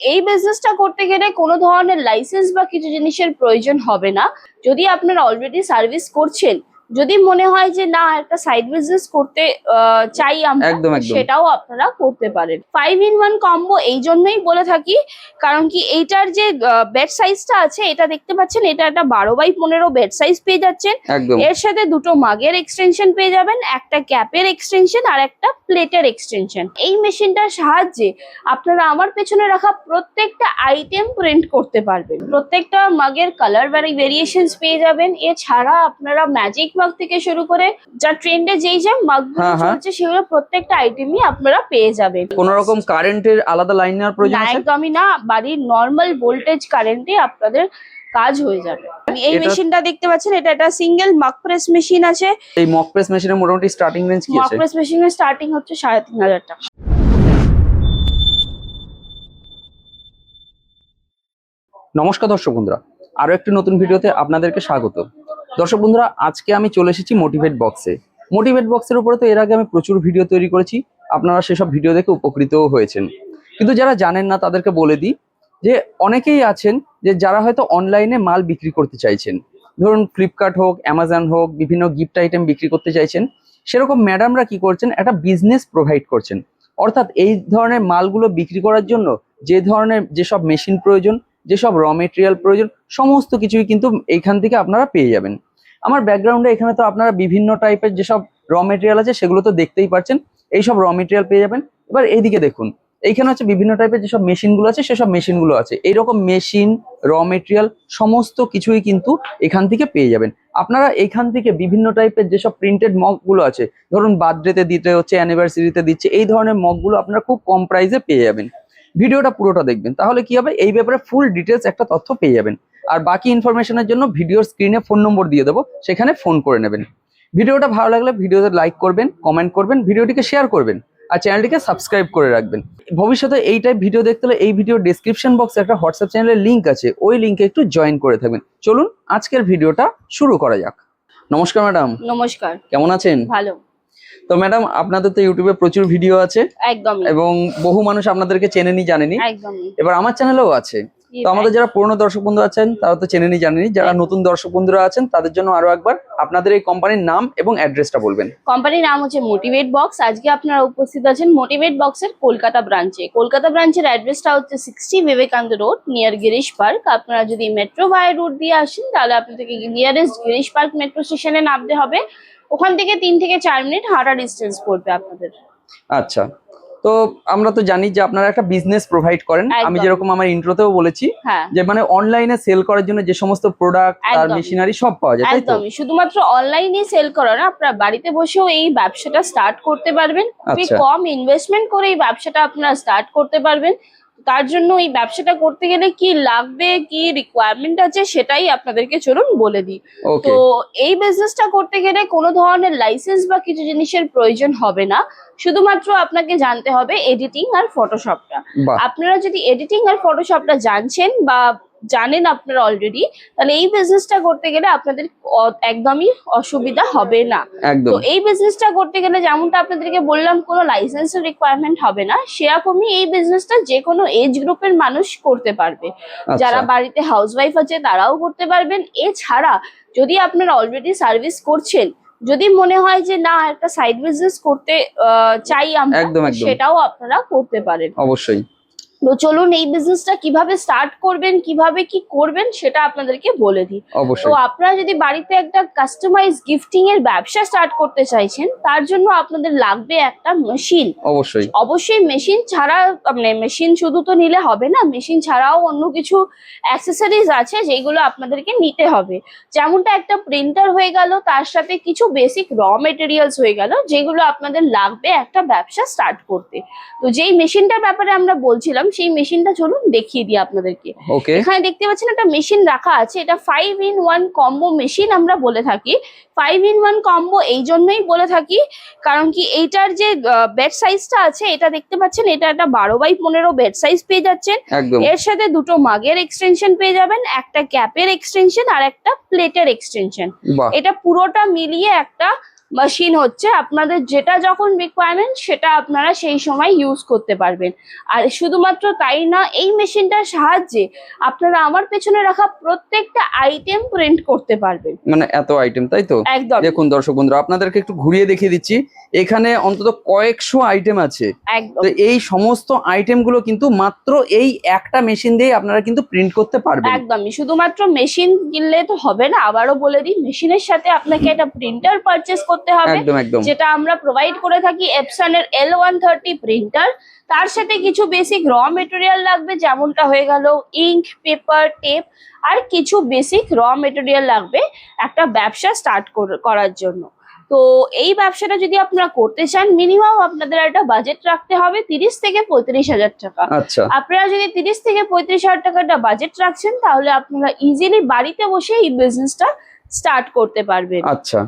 এই বিজনেসটা করতে গেলে কোনো ধরনের লাইসেন্স বা কিছু জিনিসের প্রয়োজন হবে না। যদি আপনারা অলরেডি সার্ভিস করছেন, যদি মনে হয় যে না একটা সাইড বিজনেস করতে চাই আমরা, একদম একদম সেটাও আপনারা করতে পারেন। 5-in-1 কম্বো এই জন্যই বলে থাকি, কারণ কি এইটার যে বেড সাইজটা আছে এটা দেখতে পাচ্ছেন, এটা একটা 12x15 বেড সাইজ পেয়ে যাচ্ছেন। একদম এর সাথে দুটো মাগের এক্সটেনশন পেয়ে যাবেন, একটা ক্যাপের এক্সটেনশন আর একটা প্লেটের এক্সটেনশন। এই মেশিনটার সাহায্যে আপনারা আমার পেছনে রাখা প্রত্যেকটা আইটেম প্রিন্ট করতে পারবেন। প্রত্যেকটা মাগের কালার ভেরিয়েশনস পেয়ে যাবেন। এছাড়া আপনারা ম্যাজিক মাগ থেকে শুরু করে যা ট্রেন্ডে যেই যে মাগগুলো চলছে সেগুলো প্রত্যেকটা আইটেমই আপনারা পেয়ে যাবেন। কোনো রকম কারেন্টের আলাদা লাইন নেওয়ার প্রয়োজন না, আছে? একদমই না। বাড়ির নর্মাল ভোল্টেজ কারেন্টে আপনাদের কাজ হয়ে যাবে। এই মেশিনটা দেখতে পাচ্ছেন, এটা একটা সিঙ্গেল মাগ প্রেস মেশিন আছে। এই মক প্রেস মেশিনের মোটামুটি স্টার্টিং রেঞ্জ কি আছে? মক প্রেস মেশিনের স্টার্টিং হচ্ছে 3500 টাকা। নমস্কার দর্শক বন্ধুরা, আরো একটি নতুন ভিডিওতে আপনাদেরকে স্বাগত। দর্শক বন্ধুরা, আজকে আমি চলে এসেছি মোটিভেট বক্সে। মোটিভেট বক্সের উপরে তো এর আগে আমি প্রচুর ভিডিও তৈরি করেছি, আপনারা সেসব ভিডিও দেখে উপকৃতও হয়েছেন। কিন্তু যারা জানেন না তাদেরকে বলে দিই যে অনেকেই আছেন যে যারা হয়তো অনলাইনে মাল বিক্রি করতে চাইছেন, ধরুন ফ্লিপকার্ট হোক, অ্যামাজন হোক, বিভিন্ন গিফট আইটেম বিক্রি করতে চাইছেন। সেরকম ম্যাডামরা কি করছেন, একটা বিজনেস প্রোভাইড করছেন। অর্থাৎ এই ধরনের মালগুলো বিক্রি করার জন্য যে ধরনের যেসব মেশিন প্রয়োজন, যেসব র মেটেরিয়াল প্রয়োজন, সমস্ত কিছুই কিন্তু এইখান থেকে আপনারা পেয়ে যাবেন। আমার ব্যাকগ্রাউন্ডে এখানে তো আপনারা বিভিন্ন টাইপের যেসব র মেটেরিয়াল আছে সেগুলো তো দেখতেই পাচ্ছেন, এইসব র মেটেরিয়াল পেয়ে যাবেন। এবার এইদিকে দেখুন, এইখানে হচ্ছে বিভিন্ন টাইপের যেসব মেশিনগুলো আছে সেসব মেশিনগুলো আছে। এইরকম মেশিন, র মেটেরিয়াল সমস্ত কিছুই কিন্তু এখান থেকে পেয়ে যাবেন। আপনারা এখান থেকে বিভিন্ন টাইপের যেসব প্রিন্টেড মগগুলো আছে, ধরুন বার্থডেতে দিতে হচ্ছে, অ্যানিভার্সারিতে দিচ্ছে, এই ধরনের মগগুলো আপনারা খুব কম প্রাইসে পেয়ে যাবেন। ভিডিওটা পুরোটা দেখবেন, তাহলে কি হবে, এই ব্যাপারে ফুল ডিটেলস একটা তথ্য পেয়ে যাবেন। আর বাকি ইনফরমেশনের জন্য ভিডিওর স্ক্রিনে ফোন নম্বর দিয়ে দেবো, সেখানে ফোন করে নেবেন। ভিডিওটা ভালো লাগলে ভিডিওতে লাইক করবেন, কমেন্ট করবেন, ভিডিওটিকে শেয়ার করবেন আর চ্যানেলটিকে সাবস্ক্রাইব করে রাখবেন। ভবিষ্যতে এই টাইপ ভিডিও দেখতে হলে এই ভিডিও ডেসক্রিপশন বক্সে একটা হোয়াটসঅ্যাপ চ্যানেলের লিঙ্ক আছে, ওই লিঙ্কে একটু জয়েন করে থাকবেন। চলুন আজকের ভিডিওটা শুরু করা যাক। নমস্কার ম্যাডাম। নমস্কার। কেমন আছেন? ভালো। তো ম্যাডাম, আপনাদের তো ইউটিউবে প্রচুর ভিডিও আছে, একদমই, এবং বহু মানুষ আপনাদেরকে চেনেনি জানেনি। একদমই। এবার আমার চ্যানেলেও আছে। তো আমাদের যারা পুরনো দর্শক বন্ধু আছেন তারা তো চেনেনি জানেনি, যারা নতুন দর্শক বন্ধুরা আছেন তাদের জন্য আরো একবার আপনাদের এই কোম্পানির নাম এবং অ্যাড্রেসটা বলবেন। কোম্পানির নাম হচ্ছে মোটিভেট বক্স। আজকে আপনারা উপস্থিত আছেন মোটিভেট বক্সের কলকাতা ব্রাঞ্চে। কলকাতা ব্রাঞ্চের অ্যাড্রেসটা হচ্ছে 60 Vivekananda road, near Girish park. আপনারা যদি মেট্রো ভাই রুট দিয়ে আসেন তাহলে আপনাদেরকে নিয়ারেস্ট গিরিশ পার্ক মেট্রো স্টেশনে নামতে হবে। ওখান থেকে 3 থেকে 4 মিনিট হাঁটা ডিস্টেন্স পড়বে আপনাদের। আচ্ছা, তো আমরা তো জানি যে আপনারা একটা বিজনেস প্রোভাইড করেন। আমি যেরকম আমার ইন্ট্রোতেও বলেছি যে মানে অনলাইনে সেল করার জন্য যে সমস্ত প্রোডাক্ট আর মেশিনারি সব পাওয়া যায়, তাই তো? একদমই, শুধুমাত্র অনলাইনে সেল করা না, আপনারা বাড়িতে বসেও এই ব্যবসাটা স্টার্ট করতে পারবেন। খুবই কম ইনভেস্টমেন্ট করে এই ব্যবসাটা আপনারা স্টার্ট করতে পারবেন। তার জন্য এই ব্যবসাটা করতে গেলে কি লাগবে, কি রিকোয়ারমেন্ট আছে, সেটাই আপনাদেরকে চলুন বলে দিই। তো এই বিজনেসটা করতে গেলে কোনো ধরনের লাইসেন্স বা কিছু জিনিসের প্রয়োজন হবে না। শুধুমাত্র আপনাকে জানতে হবে এডিটিং আর ফটোশপটা। আপনারা যদি এডিটিং আর ফটোশপটা জানছেন বা জানেন আপনারা অলরেডি, তাহলে এই বিজনেসটা করতে গেলে আপনাদের একদমই অসুবিধা হবে না। তো এই বিজনেসটা করতে গেলে যেমনটা আপনাদেরকে বললাম, কোনো লাইসেন্সের রিকোয়ারমেন্ট হবে না। সেরকমই এই বিজনেসটা যে কোনো এজ গ্রুপের মানুষ করতে পারবে। যারা বাড়িতে হাউসওয়াইফ আছে তারাও করতে পারবেন। এছাড়া যদি আপনারা অলরেডি সার্ভিস করছেন, যদি মনে হয় যে না একটা সাইড বিজনেস করতে চাই আমরা, সেটাও আপনারা করতে পারেন অবশ্যই। তো চলুন এই বিজনেসটা কিভাবে স্টার্ট করবেন, কিভাবে কি করবেন সেটা আপনাদেরকে বলে দিই। তো আপনারা যদি বাড়িতে একটা কাস্টমাইজ গিফটিং এর ব্যবসা স্টার্ট করতে চাইছেন, তার জন্য আপনাদের লাগবে একটা মেশিন। অবশ্যই মেশিন ছাড়া, মানে মেশিন শুধু তো নিলে হবে না, মেশিন ছাড়াও অন্য কিছু অ্যাক্সেসরিজ আছে যেগুলো আপনাদেরকে নিতে হবে। যেমনটা একটা প্রিন্টার হয়ে গেল, তার সাথে কিছু বেসিক র মেটেরিয়ালস হয়ে গেল, যেগুলো আপনাদের লাগবে একটা ব্যবসা স্টার্ট করতে। তো যেই মেশিনটার ব্যাপারে আমরা বলছিলাম, সেই মেশিনটা চলুন দেখিয়ে দিই আপনাদেরকে। এখানে দেখতে পাচ্ছেন একটা মেশিন রাখা আছে, এটা 5-in-1 কম্বো মেশিন আমরা বলে থাকি। 5-in-1 কম্বো এই জন্যই বলে থাকি কারণ কি এইটার যে বেড সাইজটা আছে এটা দেখতে পাচ্ছেন, এটা একটা 12x15 বেড সাইজ পেয়ে যাচ্ছেন। এর সাথে দুটো মাগের এক্সটেনশন পেয়ে যাবেন, একটা ক্যাপের এক্সটেনশন আর একটা প্লেটের এক্সটেনশন। এটা পুরোটা মিলিয়ে একটা মেশিন হচ্ছে, আপনাদের যেটা যখন রিকোয়ারমেন্ট সেটা আপনারা সেই সময় ইউজ করতে পারবেন। আর শুধুমাত্র তাই না, এই মেশিনটার সাহায্যে আপনারা আমার পেছনে রাখা প্রত্যেকটা আইটেম প্রিন্ট করতে পারবেন। মানে এত আইটেম, তাই তো? একদম। দেখুন দর্শক বন্ধুরা, আপনাদেরকে একটু ঘুরিয়ে দেখিয়ে দিচ্ছি, এখানে অন্তত কয়েকশো আইটেম আছে। একদম তো এই সমস্ত আইটেম গুলো কিন্তু মাত্র এই একটা মেশিন দিয়ে আপনারা কিন্তু প্রিন্ট করতে পারবেন। একদমই। শুধুমাত্র মেশিন কিনলে তো হবে না, আবারও বলে দিই, মেশিনের সাথে আপনাকে একটা প্রিন্টার পারচেস করতে হবে, একদম একদম। যেটা আমরা প্রোভাইড করে থাকি, এপসন এর L130 প্রিন্টার। তার সাথে কিছু বেসিক র মেটেরিয়াল লাগবে, যেমনটা হয়ে গেল ইঙ্ক, পেপার, টেপ, আর কিছু বেসিক র মেটেরিয়াল লাগবে একটা ব্যবসা স্টার্ট করার জন্য। তো এই ব্যবসাটা যদি আপনারা করতে চান, মিনিমাম আপনাদের একটা বাজেট রাখতে হবে 30 থেকে 35,000 টাকা। আচ্ছা, আপনারা যদি 30 থেকে 35,000 টাকাটা বাজেট রাখছেন, তাহলে আপনারা ইজিলি বাড়িতে বসে এই বিজনেসটা স্টার্ট করতে পারবেন। আচ্ছা।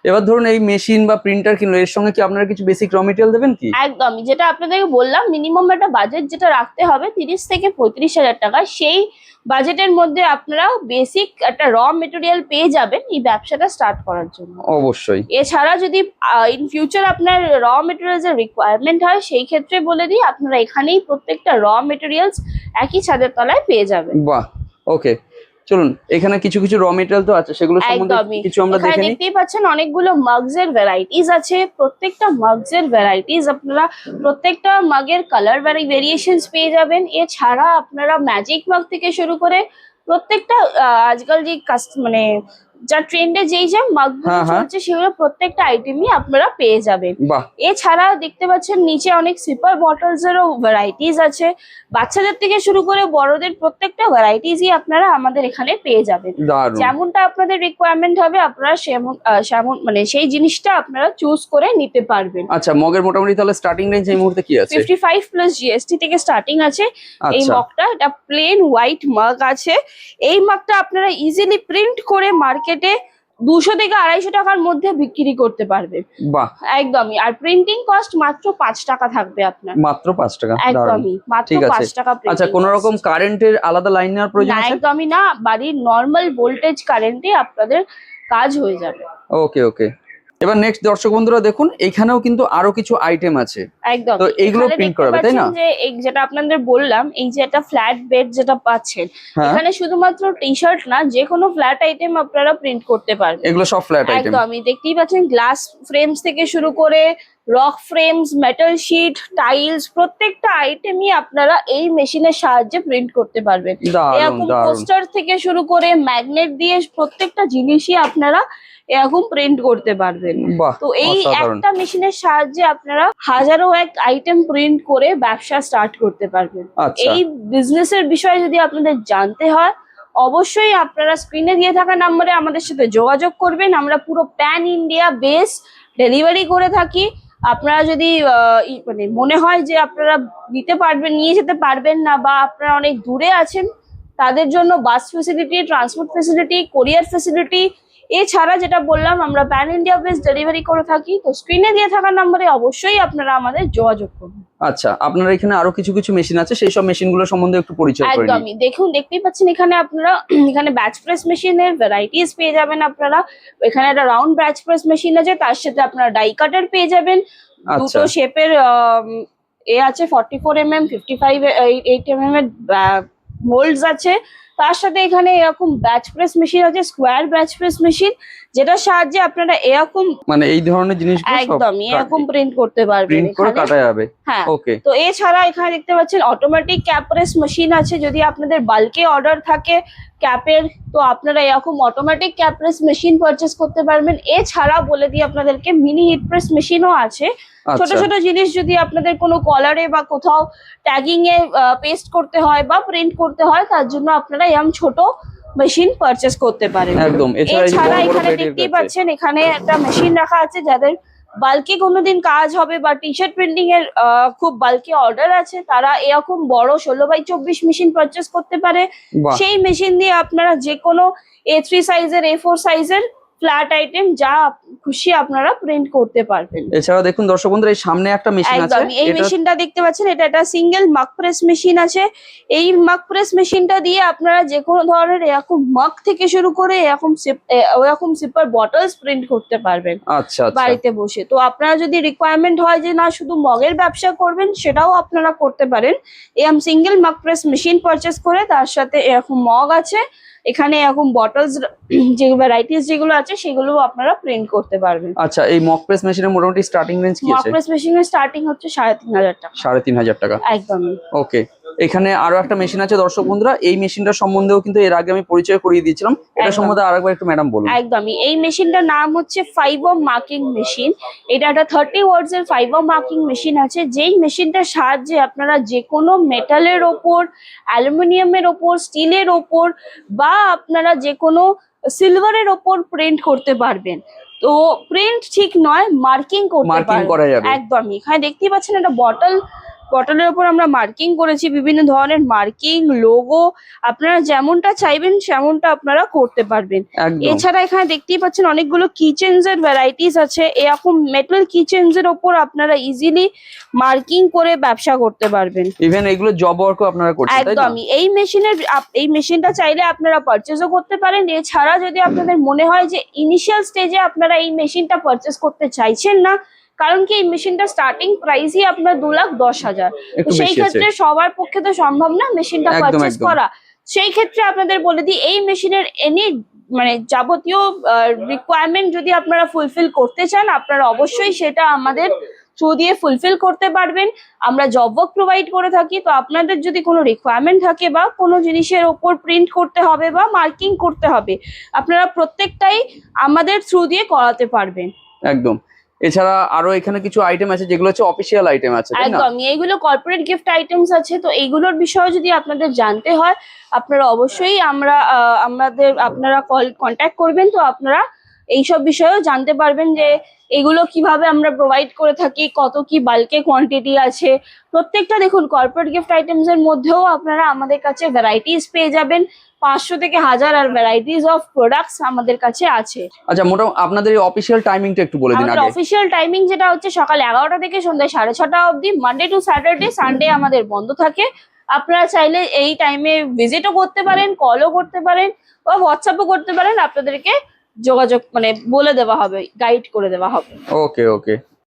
এবার ধরুন এই মেশিন বা প্রিন্টার কিনলো, এর সঙ্গে কি আপনারা কিছু বেসিক র মেটেরিয়াল দেবেন কি? একদমই, যেটা আপনাদেরকে বললাম, মিনিমাম একটা বাজেট যেটা রাখতে হবে 30 থেকে 35,000 টাকা, সেই বাজেটের মধ্যে আপনারা বেসিক একটা র মেটেরিয়াল পেয়ে যাবেন এই ব্যবসাটা স্টার্ট করার জন্য। অবশ্যই। এছাড়া যদি ইন ফিউচার আপনার র মেটেরিয়ালস এর রিকোয়ারমেন্ট হয়, সেই ক্ষেত্রে বলে দিই, আপনারা এখানেই প্রত্যেকটা র মেটেরিয়ালস একই ছাদের তলায় পেয়ে যাবেন। বাহ, ওকে। চলুন, এখানে কিছু কিছু র মেটেরিয়াল তো আছে, সেগুলো সম্বন্ধে একদমই। কিছু আমরা এখানে দেখে নিই। দেখতেই পাচ্ছেন অনেকগুলো মাগস এর ভ্যারাইটিস আছে, প্রত্যেকটা মাগস এর ভ্যারাইটিস আপনারা প্রত্যেকটা মাগের কালার ভেরিয়েশনস পেয়ে যাবেন। এছাড়া আপনারা ম্যাজিক মাগ থেকে শুরু করে প্রত্যেকটা আজকাল যে মানে যা ট্রেন্ডে যেই যে মাগগুলো চলছে, সেগুলো প্রত্যেকটা আইটেমই আপনারা পেয়ে যাবেন। বাহ। এছাড়া দেখতে পাচ্ছেন নিচে অনেক সিপার বটলস এরও ভ্যারাইটিস আছে, বাচ্চাদের থেকে শুরু করে বড়দের প্রত্যেকটা ভ্যারাইটিসই আপনারা আমাদের এখানে পেয়ে যাবেন। দারুণ। যেমনটা আপনাদের রিকোয়ারমেন্ট হবে, আপনারা সেমন মানে সেই জিনিসটা আপনারা চুজ করে নিতে পারবেন। আচ্ছা, মগের মোটামুটি তাহলে স্টার্টিং রেঞ্জ এই মুহূর্তে কি আছে? 55 প্লাস জিএসটি থেকে স্টার্টিং আছে এই মগটা। এটা প্লেন হোয়াইট মাগ আছে। এই মাগটা আপনারা ইজিলি প্রিন্ট করে মার্কেটে 200 থেকে 250 টাকার মধ্যে বিক্রি করতে পারবে। বাহ, একদমই। আর প্রিন্টিং কস্ট মাত্র 5 টাকা থাকবে আপনার। মাত্র 5 টাকা? একদমই, মাত্র 5 টাকা। আচ্ছা, কোন রকম কারেন্টের আলাদা লাইন নেওয়ার প্রয়োজন আছে? একদমই না, বাড়ির নরমাল ভোল্টেজ কারেন্টে আপনাদের কাজ হয়ে যাবে। ওকে ওকে। এবার নেক্সট দর্শক বন্ধুরা দেখুন, এখানেও কিন্তু আরো কিছু আইটেম আছে। একদম। তো এইগুলো প্রিন্ট করাবে, তাই না? যে এই যেটা আপনাদের বললাম, এই যে একটা ফ্ল্যাট বেড যেটা পাচ্ছেন, এখানে শুধুমাত্র টি শার্ট না, যে কোনো ফ্ল্যাট আইটেম আপনারা প্রিন্ট করতে পারবেন। এগুলো সব ফ্ল্যাট আইটেম? একদমই। দেখতেই পাচ্ছেন গ্লাস ফ্রেমস থেকে শুরু করে rock frames, metal sheet, tiles, প্রত্যেকটা আইটেমই আপনারা এই মেশিনের সাহায্যে প্রিন্ট করতে পারবেন। এরকম পোস্টার থেকে শুরু করে ম্যাগনেট দিয়ে প্রত্যেকটা জিনিসই আপনারা এরকম প্রিন্ট করতে পারবেন। তো এই একটা মেশিনের সাহায্যে আপনারা হাজারো এক আইটেম প্রিন্ট করে ব্যবসা স্টার্ট করতে পারবেন। এই বিজনেসের বিষয়ে যদি আপনাদের জানতে হয়, অবশ্যই আপনারা স্ক্রিনে দিয়ে থাকা নম্বরে আমাদের সাথে যোগাযোগ করবেন। আমরা পুরো প্যান ইন্ডিয়া বেস ডেলিভারি করে থাকি। আপনারা যদি মানে মনে হয় যে আপনারা নিতে পারবেন, নিয়ে যেতে পারবেন না, বা আপনারা অনেক দূরে আছেন, তাদের জন্য বাস ফেসিলিটি, ট্রান্সপোর্ট ফেসিলিটি, কোরিয়ার ফেসিলিটি, এছাড়া যেটা বললাম আমরা প্যান ইন্ডিয়া বেস ডেলিভারি করে থাকি। তো স্ক্রিনে দিয়ে থাকা নম্বরে অবশ্যই আপনারা আমাদের যোগাযোগ করুন। আচ্ছা, আপনারা এখানে আরো কিছু কিছু মেশিন আছে, সেই সব মেশিনগুলো সম্বন্ধে একটু পরিচয় করে দিন। একদমই। দেখুন, দেখতেই পাচ্ছেন এখানে আপনারা এখানে ব্যাচ প্রেস মেশিনের ভ্যারাইটিস পেয়ে যাবেন আপনারা। এখানে একটা রাউন্ড ব্যাচ প্রেস মেশিন আছে, তার সাথে আপনারা ডাই কাটার পেয়ে যাবেন। দুটো শেপের আছে, 44 mm, 55, 8 mm এর মোল্ডস আছে। তার সাথে এখানে এরকম ব্যাচ প্রেস মেশিন আছে, স্কোয়ার ব্যাচ প্রেস মেশিন, যেটার সাহায্যে আপনারা এরকম মানে এই ধরনের জিনিসগুলো একদমই এরকম প্রিন্ট করতে পারবেন। প্রিন্ট করে কাটা যাবে। হ্যাঁ, ওকে। তো এছাড়া এখানে দেখতে পাচ্ছেন অটোমেটিক ক্যাপ প্রেস মেশিন আছে। যদি আপনাদের বাল্কে অর্ডার থাকে ক্যাপের, তো আপনারা এরকম automatic cap press machine purchase করতে পারবেন। এছাড়া বলে দিই আপনাদেরকে, মিনি হিট প্রেস মেশিনও আছে। ছোট ছোট জিনিস যদি আপনাদের কোনো কলারে বা কোথাও ট্যাগিং এ পেস্ট করতে হয় বা প্রিন্ট করতে হয়, তার জন্য আপনারা এরকম ছোট মেশিন পারচেস করতে পারেন। একদম। এছাড়া এখানে দেখতেই পাচ্ছেন এখানে একটা মেশিন রাখা আছে, যাদের বাল্কে কোনোদিন কাজ হবে বা টি শার্ট প্রিন্টিং এর খুব বাল্কে অর্ডার আছে, তারা এরকম বড় 16x24 মেশিন পারচেস করতে পারে। সেই মেশিন দিয়ে আপনারা যে কোনো A3 সাইজের, A4 সাইজের ফ্ল্যাট আইটেম যা খুশি আপনারা প্রিন্ট করতে পারবেন। এছাড়া দেখুন দর্শক বন্ধুরা, এই সামনে একটা মেশিন আছে, একদম এই মেশিনটা দেখতে পাচ্ছেন, এটা একটা সিঙ্গেল মাক প্রেস মেশিন আছে। এই মাক প্রেস মেশিনটা দিয়ে আপনারা যে কোনো ধরনের এরকম মাক থেকে শুরু করে এরকম সিপার বটলস প্রিন্ট করতে পারবেন আচ্ছা বাড়িতে বসে। তো আপনারা যদি রিকোয়ারমেন্ট হয় যে না শুধু মগের ব্যবসা করবেন, সেটাও আপনারা করতে পারেন। এরকম সিঙ্গেল মাক প্রেস মেশিন পারচেস করে তার সাথে এরকম মগ আছে, এখানে এরকম বটলস যে ভ্যারাইটিস যেগুলো আছে সেগুলো আপনারা প্রিন্ট করতে পারবেন। আচ্ছা, এই মক প্রেস মেশিনের মোটামুটি স্টার্টিং রেঞ্জ কি আছে? মক প্রেস মেশিনের স্টার্টিং হচ্ছে 3,500 টাকা। 3,500 টাকা, একদমই। ওকে। এখানে আরো একটা মেশিন আছে দর্শক বন্ধুরা, এই মেশিনটার সম্বন্ধেও কিন্তু এর আগে আমি পরিচয় করিয়ে দিয়েছিলাম, এটা সম্বন্ধে আরেকবার একটু ম্যাডাম বলুন। একদমই, এই মেশিনটার নাম হচ্ছে ফাইবার মার্কিং মেশিন। এটা একটা 30 ওয়াটস এর ফাইবার মার্কিং মেশিন আছে, যেই মেশিনটার সাহায্যে আপনারা যে কোনো মেটালের ওপর, অ্যালুমিনিয়ামের ওপর, স্টিলের ওপর বা আপনারা যে কোনো সিলভারের ওপর প্রিন্ট করতে পারবেন। তো প্রিন্ট ঠিক নয়, মার্কিং করতে পারবেন। একদমই, এখানে দেখতেই পাচ্ছেন একটা বটলের উপর আমরা মার্কিং করেছি, বিভিন্ন ধরনের মার্কিং, লোগো, আপনারা যেমনটা চাইবেন সেমনটা আপনারা করতে পারবেন। এছাড়া এখানে দেখতেই পাচ্ছেন অনেকগুলো কিচেনস এর ভ্যারাইটিস আছে, এরকম মেটাল কিচেনস এর উপর আপনারা ইজিলি মার্কিং করে ব্যবসা করতে পারবেন। ইভেন এগুলো জব ওয়ার্কও আপনারা করতে পারবেন। একদমই, এই মেশিনটা চাইলে আপনারা পারচেজও করতে পারেন। এছাড়া যদি আপনাদের মনে হয় যে ইনিশিয়াল স্টেজে আপনারা এই মেশিনটা পারচেজ করতে চাইছেন না, কারণ কি এই মেশিনটা স্টার্টিং প্রাইসই আপনার 2,10,000, সেই ক্ষেত্রে সবার পক্ষে তো সম্ভব না মেশিনটা পারচেজ করা। সেই ক্ষেত্রে আপনাদের বলে দিই, এই মেশিনের মানে যাবতীয় রিকোয়ারমেন্ট যদি আপনারা ফুলফিল করতে চান, আপনারা অবশ্যই সেটা আমাদের থ্রু দিয়ে ফুলফিল করতে পারবেন। আমরা জব ওয়ার্ক প্রোভাইড করে থাকি। তো আপনাদের যদি কোনো রিকোয়ারমেন্ট থাকে বা কোনো জিনিসের ওপর প্রিন্ট করতে হবে বা মার্কিং করতে হবে, আপনারা প্রত্যেকটাই আমাদের থ্রু দিয়ে করাতে পারবেন। একদম। এছাড়া আরো এখানে কিছু আইটেম আছে যেগুলো হচ্ছে অফিসিয়াল আইটেম আছে, তাই না? একদম, এইগুলো কর্পোরেট গিফট আইটেমস আছে। তো এইগুলোর বিষয়ে যদি আপনাদের জানতে হয়, আপনারা অবশ্যই আপনারা কন্ট্যাক্ট করবেন। তো আপনারা এইসব বিষয়েও জানতে পারবেন যে এগুলো কিভাবে আমরা প্রোভাইড করে থাকি, কত কি বাল্কে কোয়ান্টিটি আছে। প্রত্যেকটা দেখুন কর্পোরেট গিফট আইটেমস এর মধ্যেও আপনারা আমাদের কাছে ভ্যারাইটিস পেয়ে যাবেন, 500 থেকে 1000 আর ভ্যারাইটিস অফ প্রোডাক্টস আমাদের কাছে আছে। আচ্ছা, মোটামুটি আপনাদের এই অফিসিয়াল টাইমিংটা একটু বলে দিন আগে। আমাদের অফিসিয়াল টাইমিং যেটা হচ্ছে সকাল 11টা থেকে সন্ধ্যা 6:30 অবধি, মানডে টু স্যাটারডে, সানডে আমাদের বন্ধ থাকে। আপনারা চাইলে এই টাইমে ভিজিটও করতে পারেন, কলও করতে পারেন বা হোয়াটসঅ্যাপও করতে পারেন। আপনাদেরকে যোগাযোগ বলে দেওয়া হবে, গাইড করে দেওয়া হবে। ওকে ওকে।